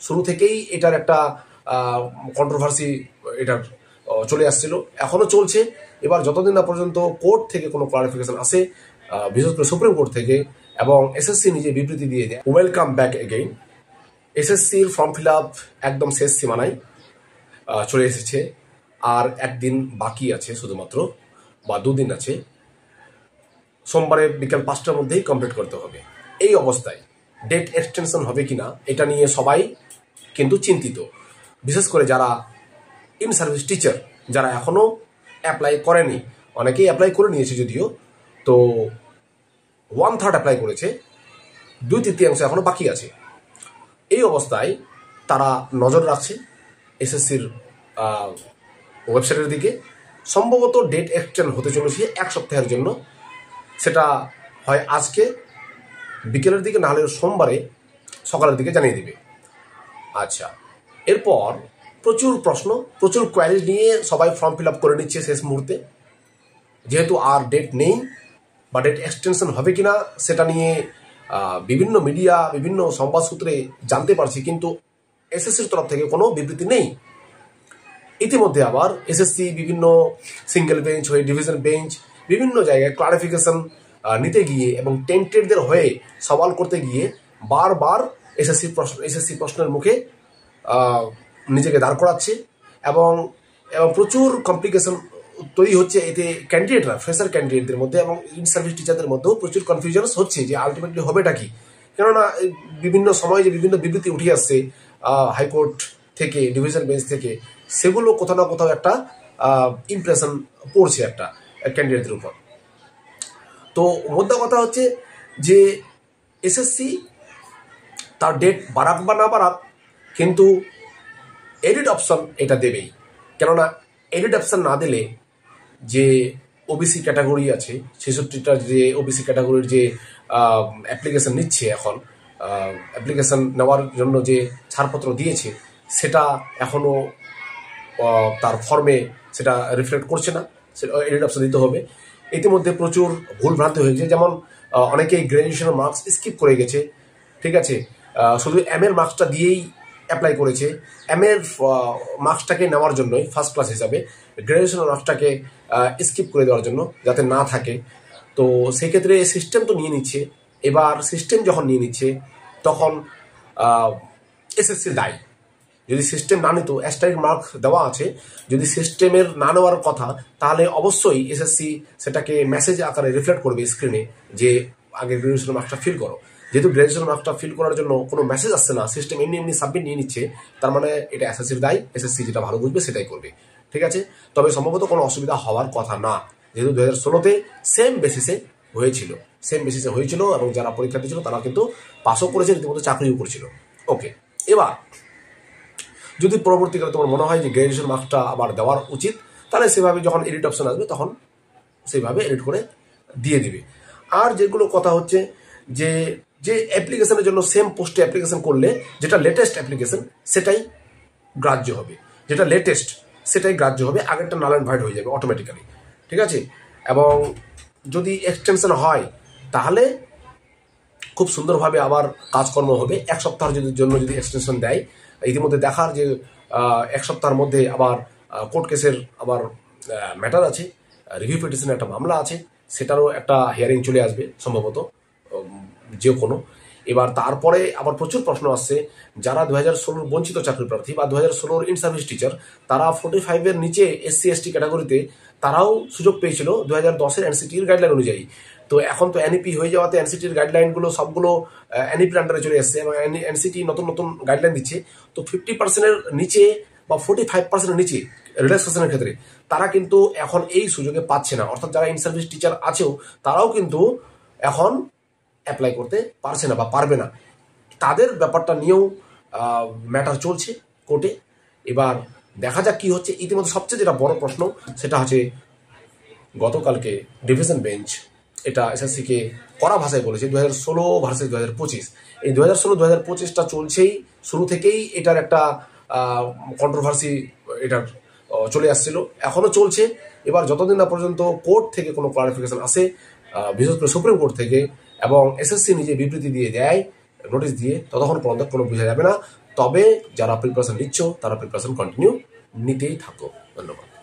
শুরু থেকেই এটার একটা কন্ট্রোভার্সি এটার চলে আসছিল, এখনো চলছে। এবার যতদিন না পর্যন্ত কোর্ট থেকে কোনো ক্লারিফিকেশন আসে, বিশেষ করে সুপ্রিম কোর্ট থেকে, এবং এসএসসি নিজে বিবৃতি দিয়ে দেয় ওয়েলকাম ব্যাক এগেইন। এসএসসির ফর্ম ফিল আপ একদম শেষ সীমানায় চলে এসেছে, আর একদিন বাকি আছে শুধুমাত্র, বা দুদিন আছে। সোমবারে বিকেল 5টার মধ্যেই কমপ্লিট করতে হবে। এই অবস্থায় ডেট এক্সটেনশন হবে কিনা এটা নিয়ে সবাই কিন্তু চিন্তিত, বিশেষ করে যারা ইন সার্ভিস টিচার, যারা এখনো অ্যাপ্লাই করেনি। অনেকেই অ্যাপ্লাই করে নিয়েছে যদিও, তো 1/3 অ্যাপ্লাই করেছে, 2/3 এখনো বাকি আছে। এই অবস্থায় তারা নজর রাখছে এসএসসির ওয়েবসাইটের দিকে। সম্ভবত ডেট এক্সটেন্ড হতে চলেছে 1 সপ্তাহের জন্য। সেটা হয় আজকে বিকেলের দিকে, নাহলে সোমবারে সকালের দিকে জানিয়ে দেবে। আচ্ছা, এরপর প্রচুর প্রশ্ন, প্রচুর কোয়ারি নিয়ে সবাই ফর্ম ফিল আপ করে নিচ্ছে শেষ মুহূর্তে, যেহেতু আর ডেট নেই, বা ডেট এক্সটেনশন হবে কিনা সেটা নিয়ে বিভিন্ন মিডিয়া, বিভিন্ন সংবাদ সূত্রে জানতে পারছি, কিন্তু এসএসসির তরফ থেকে কোনো বিবৃতি নেই। ইতিমধ্যে আবার এসএসসি বিভিন্ন সিঙ্গেল বেঞ্চ হয়ে ডিভিশন বেঞ্চ বিভিন্ন জায়গায় ক্লারিফিকেশন নিতে গিয়ে এবং টেন্টেডদের হয়ে সওয়াল করতে গিয়ে বারবার এসএসসি প্রশ্নের মুখে নিজেকে দাঁড় করাচ্ছে, এবং প্রচুর কমপ্লিকেশন তৈরি হচ্ছে এতে। ক্যান্ডিডেটরা, ফ্রেশার ক্যান্ডিডেটদের মধ্যে এবং ইন সার্ভিস টিচারদের মধ্যেও প্রচুর কনফিউশন হচ্ছে যে আলটিমেটলি হবেটা কি। কেননা বিভিন্ন সময় যে বিভিন্ন বিবৃতি উঠে আসছে হাইকোর্ট থেকে, ডিভিশন বেঞ্চ থেকে, সেগুলো কোথাও না কোথাও একটা ইমপ্রেশন পড়ছে একটা ক্যান্ডিডেটদের উপর। তো মোদ্দা কথা হচ্ছে যে এসএসসি তার ডেট বাড়াক বা না বাড়াক, কিন্তু এডিট অপশন এটা দেবেই। কেননা এডিট অপশন না দিলে যে ওবিসি ক্যাটাগরি আছে, 66টা যে ওবিসি ক্যাটাগরির যে অ্যাপ্লিকেশন নিচ্ছে এখন, অ্যাপ্লিকেশন নেওয়ার জন্য যে ছাড়পত্র দিয়েছে, সেটা এখনো তার ফর্মে সেটা রিফ্লেক্ট করছে না, সেটা এডিট অপশন দিতে হবে। ইতিমধ্যে প্রচুর ভুলভ্রান্তি হয়েছে, যেমন অনেকেই গ্র্যাজুয়েশনের মার্কস স্কিপ করে গেছে, ঠিক আছে, শুধু এম এর মার্কসটা দিয়েই অ্যাপ্লাই করেছে। এম এর মার্কসটাকে নেওয়ার জন্যই ফার্স্ট ক্লাস হিসাবে গ্র্যাজুয়েশনের মার্কসটাকে স্কিপ করে দেওয়ার জন্য, যাতে না থাকে। তো সেক্ষেত্রে সিস্টেম তো নিয়ে নিচ্ছে। এবার সিস্টেম যখন নিয়ে নিচ্ছে, তখন এসএসসির দায়ী। যদি সিস্টেম না নিত, অ্যাস্টারিক মার্ক দেওয়া আছে, যদি সিস্টেমের না নেওয়ার কথা, তাহলে অবশ্যই এসএসসি সেটাকে মেসেজ আকারে রিফ্লেক্ট করবে স্ক্রিনে যে আগে গ্র্যাজুয়েশন মার্কসটা ফিল করো। যেহেতু গ্র্যাজুয়েশন মার্কসটা ফিল করার জন্য কোনো মেসেজ আসছে না, সিস্টেম এমনি এমনি সাবমিট নিয়ে নিচ্ছে, তার মানে এটা এসএসসির দায়ী। এসএসসি যেটা ভালো বুঝবে সেটাই করবে, ঠিক আছে। তবে সম্ভবত কোনো অসুবিধা হওয়ার কথা না, যেহেতু 2016-তে সেম বেসিসে হয়েছিল, এবং যারা পরীক্ষা দিয়েছিল তারা কিন্তু পাসও করেছে, রীতিমতো চাকরিও করেছিল। ওকে, এবার যদি পরবর্তীকালে তোমার মনে হয় যে গ্র্যাজুয়েশন মার্কসটা আবার দেওয়ার উচিত, তাহলে সেভাবে যখন এডিট অপশন আসবে তখন সেইভাবে এডিট করে দিয়ে দিবে। আর যেগুলো কথা হচ্ছে যে অ্যাপ্লিকেশনের জন্য সেম পোস্টে অ্যাপ্লিকেশন করলে যেটা লেটেস্ট অ্যাপ্লিকেশন সেটাই গ্রাহ্য হবে, আগেরটা নাল অ্যান্ড ভয়েড হয়ে যাবে অটোমেটিক্যালি, ঠিক আছে। এবং যদি এক্সটেনশন হয় তাহলে খুব সুন্দরভাবে আবার কাজকর্ম হবে। 1 সপ্তাহের জন্য যদি এক্সটেনশন দেয়, ইতিমধ্যে দেখার যে 1 সপ্তাহের মধ্যে আবার কোর্ট কেসের আবার ম্যাটার আছে, রিভিউ পিটিশনের একটা মামলা আছে, সেটারও একটা হিয়ারিং চলে আসবে সম্ভবত যে কোনো। এবার তারপরে আবার প্রচুর প্রশ্ন আসছে, যারা 2016 বঞ্চিত চাকরি প্রার্থী বা 2016 ইন সার্ভিস টিচার, তারা 45-এর নিচে SC ST ক্যাটাগরিতে তারাও সুযোগ পেয়েছিল 2010-এর এনসিটির গাইডলাইন অনুযায়ী। তো এখন তো এনইপি হয়ে যাওয়াতে এনসিটির গাইডলাইনগুলো সবগুলো এনইপির আন্ডারে চলে এসছে, এবং এনসিটি নতুন নতুন গাইডলাইন দিচ্ছে। তো 50%-এর নিচে বা 45%-এর নিচে রিল্যাক্সেশনের ক্ষেত্রে তারা কিন্তু এখন এই সুযোগে পাচ্ছে না। অর্থাৎ যারা ইন সার্ভিস টিচার আছেও তারাও কিন্তু এখন অ্যাপ্লাই করতে পারছে না বা পারবে না। তাদের ব্যাপারটা নিয়েও ম্যাটার চলছে কোর্টে। এবার দেখা যাক কি হচ্ছে। ইতিমধ্যে সবচেয়ে যেটা বড় প্রশ্ন সেটা হচ্ছে, গতকালকে ডিভিশন বেঞ্চ এটা এসএসসিকে কড়া ভাষায় বলেছে 2016 ভার্সেস 2025। এই 2016-2025টা চলছেই, শুরু থেকেই এটার একটা কন্ট্রোভার্সি এটার চলে আসছিল, এখনো চলছে। এবার যতদিন না পর্যন্ত কোর্ট থেকে কোনো ক্লারিফিকেশন আসে, বিশেষ করে সুপ্রিম কোর্ট থেকে, এবং এসএসসি নিজে বিবৃতি দিয়ে দেয় নোটিশ দিয়ে, ততক্ষণ পর্যন্ত কোনো বোঝা যাবে না তবে যারা প্রিপারেশন নিচ্ছ তারা প্রিপারেশন কন্টিনিউ নিতেই থাকো। ধন্যবাদ।